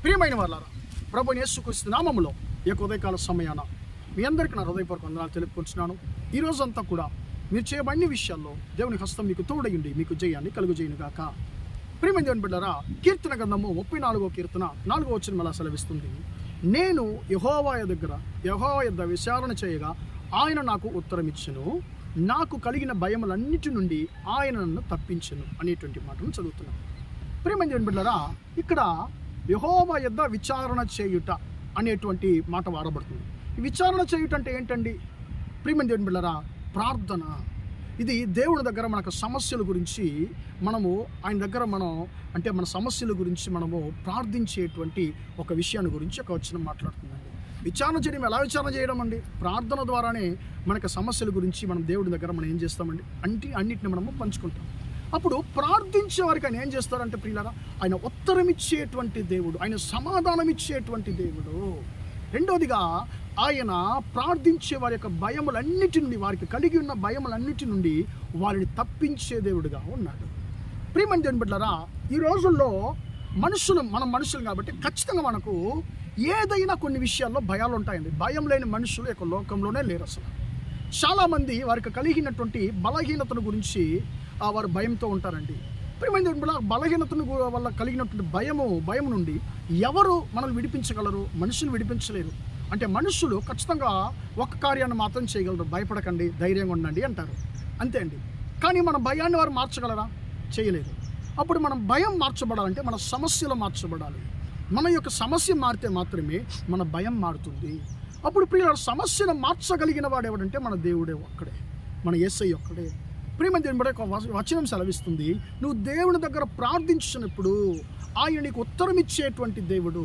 ప్రియమైన వాళ్ళారా, ప్రభువైన యేసుక్రీస్తు నామములో ఈ యొక్క ఉదయకాల సమయాన మీ అందరికీ నా హృదయపూర్వక వందనాలు తెలుపుకుంటున్నాను. ఈ రోజంతా కూడా మీరు చేయబడిన విషయాల్లో దేవుని హస్తం మీకు తోడయుండి మీకు జయాన్ని కలుగజేయును గాక. ప్రియమైన దేవుని బిడ్డలారా, కీర్తన గ్రంథము 34వ కీర్తన 4వ వచనం అలా సెలవిస్తుంది, నేను యెహోవా యొద్ద విచారణ చేయగా ఆయన నాకు ఉత్తరం ఇచ్చెను, నాకు కలిగిన భయములన్నిటి నుండి ఆయన నన్ను తప్పించెను అనేటువంటి మాటను చదువుతున్నాను. ప్రియమైన దేవుని బిడ్డలారా, ఇక్కడ యెహోవా యొద్ద విచారణ చేయుట అనేటువంటి మాట వాడబడుతుంది. ఈ విచారణ చేయుట అంటే ఏంటండి? ప్రియమైన దేవుని బిడ్డలారా, ప్రార్థన. ఇది దేవుడి దగ్గర మనకు సమస్యల గురించి ఆయన దగ్గర మన సమస్యల గురించి మనము ప్రార్థించేటువంటి ఒక విషయాన్ని గురించి ఒక వచనం మాట్లాడుతుందండి. విచారణ చేయడం ఎలా విచారణ చేయడం అండి? ప్రార్థన ద్వారానే మనకు సమస్యల గురించి మనం దేవుడి దగ్గర ఏం చేస్తామండి అన్నిటిని మనము పంచుకుంటాం. అప్పుడు ప్రార్థించే వారికి ఆయన ఏం చేస్తారంటే ప్రియులారా, ఆయన ఉత్తరం ఇచ్చేటువంటి దేవుడు, ఆయన సమాధానం ఇచ్చేటువంటి దేవుడు. రెండవదిగా, ఆయన ప్రార్థించే వారి యొక్క భయములన్నిటి నుండి, వారికి కలిగి ఉన్న భయములన్నిటి నుండి వారిని తప్పించే దేవుడుగా ఉన్నాడు. ప్రియమైన దేవుని బిడ్డలారా, ఈ రోజుల్లో మనం మనుషులు కాబట్టి ఖచ్చితంగా మనకు ఏదైనా కొన్ని విషయాల్లో భయాలు ఉంటాయండి. భయం లేని మనుషులు యొక్క లోకంలోనే లేరు. అసలు చాలామంది వారికి కలిగినటువంటి బలహీనతను గురించి వారు భయంతో ఉంటారండి. ప్రియమైన దేవుని బిడ్డలారా, బలహీనతను వల్ల కలిగినటువంటి భయం నుండి ఎవరు మనల్ని విడిపించగలరు? మనుషులు విడిపించలేరు. అంటే మనుషులు ఖచ్చితంగా ఒక కార్యాన్ని మాత్రం చేయగలరు, భయపడకండి, ధైర్యంగా ఉండండి అంటారు, అంతే అండి. కానీ మన భయాన్ని వారు మార్చగలరా? చేయలేరు. అప్పుడు మనం భయం మార్చబడాలంటే మన సమస్యలు మార్చబడాలి. మన యొక్క సమస్య మారితే మాత్రమే మన భయం మారుతుంది. అప్పుడు ప్రియుల సమస్యను మార్చగలిగిన వాడు ఎవడంటే మన దేవుడే ఒక్కడే, మన యేసయ్య ఒక్కడే. ప్రియమైన దేవుని బిడ్డ, వచనం సెలవిస్తుంది, నువ్వు దేవుని దగ్గర ప్రార్థించినప్పుడు ఆయన నీకు ఉత్తరం ఇచ్చేటువంటి దేవుడు.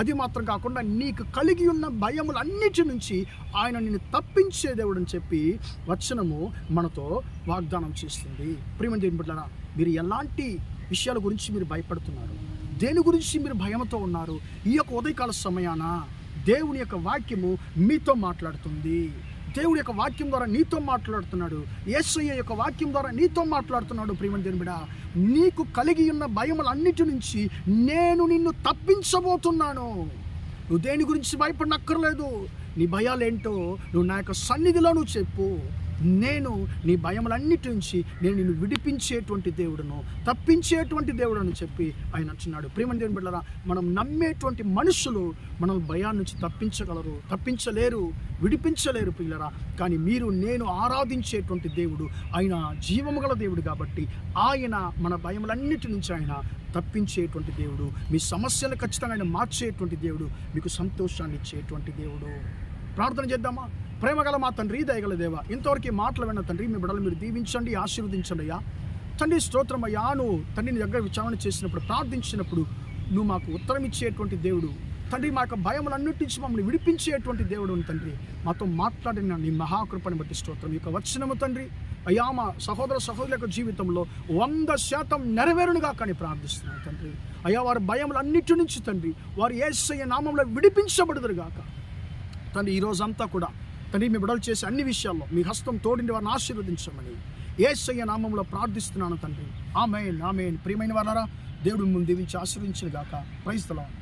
అది మాత్రం కాకుండా నీకు కలిగి ఉన్న భయములన్నిటి నుంచి ఆయన నిన్ను తప్పించే దేవుడు అని చెప్పి వచనము మనతో వాగ్దానం చేస్తుంది. ప్రియమైన దేవుని బిడ్డలారా, మీరు ఎలాంటి విషయాల గురించి మీరు భయపడుతున్నారు? దేని గురించి మీరు భయంతో ఉన్నారు? ఈ యొక్క ఉదయకాల సమయాన దేవుని యొక్క వాక్యము మీతో మాట్లాడుతుంది. దేవుడి యొక్క వాక్యం ద్వారా నీతో మాట్లాడుతున్నాడు. యేసయ్య యొక్క వాక్యం ద్వారా నీతో మాట్లాడుతున్నాడు. ప్రియమైన దేవుని బిడ్డ, నీకు కలిగి ఉన్న భయములన్నిటి నుంచి నేను నిన్ను తప్పించబోతున్నాను. నువ్వు దేని గురించి భయపడనక్కర్లేదు. నీ భయాలేంటో నువ్వు నా యొక్క సన్నిధిలో నువ్వు చెప్పు. నేను నీ భయములన్నిటి నుంచి నేను నిన్ను విడిపించేటువంటి దేవుడును, తప్పించేటువంటి దేవుడు అని చెప్పి ఆయన అంటున్నాడు. ప్రియమైన దేవుని బిడ్డలారా, మనం నమ్మేటువంటి మనుషులు మనం భయాన్ని నుంచి తప్పించలేరు, విడిపించలేరు పిల్లరా. కానీ నేను ఆరాధించేటువంటి దేవుడు ఆయన జీవము గల దేవుడు కాబట్టి ఆయన మన భయములన్నిటి నుంచి ఆయన తప్పించేటువంటి దేవుడు. మీ సమస్యలు ఖచ్చితంగా ఆయన మార్చేటువంటి దేవుడు, మీకు సంతోషాన్ని ఇచ్చేటువంటి దేవుడు. ప్రార్థన చేద్దామా? ప్రేమగల మా తండ్రి, దయగల దేవ, ఇంతవరకు మాటలు విన్న తండ్రి, మీ బిడ్డలు మీరు దీవించండి, ఆశీర్వదించండి అయ్యా. తండ్రి స్తోత్రం అయ్యా. నువ్వు తండ్రిని దగ్గర విచారణ చేసినప్పుడు, ప్రార్థించినప్పుడు నువ్వు మాకు ఉత్తరం ఇచ్చేటువంటి దేవుడు తండ్రి. మా యొక్క భయములన్నిటి నుంచి మమ్మల్ని విడిపించేటువంటి దేవుడు తండ్రి. మాతో మాట్లాడిన నీ మహాకృపని బట్టి స్తోత్రం. ఈ యొక్క వచనము తండ్రి అయ్యా, మా సహోదరుల యొక్క జీవితంలో 100% నెరవేరునుగా కానీ ప్రార్థిస్తున్నాను తండ్రి. అయ్యా, వారి భయములన్నిటి నుంచి తండ్రి వారు యేసయ్య నామంలో విడిపించబడుదురుగాక తండ్రి. ఈ రోజంతా కూడా తండ్రి మీ బిడ్డలు చేసే అన్ని విషయాల్లో మీ హస్తం తోడిండి వారిని ఆశీర్వదించమని యేసయ్య నామంలో ప్రార్థిస్తున్నాను తండ్రి. ఆమేన్, ఆమేన్. ప్రియమైన వారలారా, దేవుడు మిమ్మల్ని దీవించి ఆశీర్వదించును గాక. Praise the lord.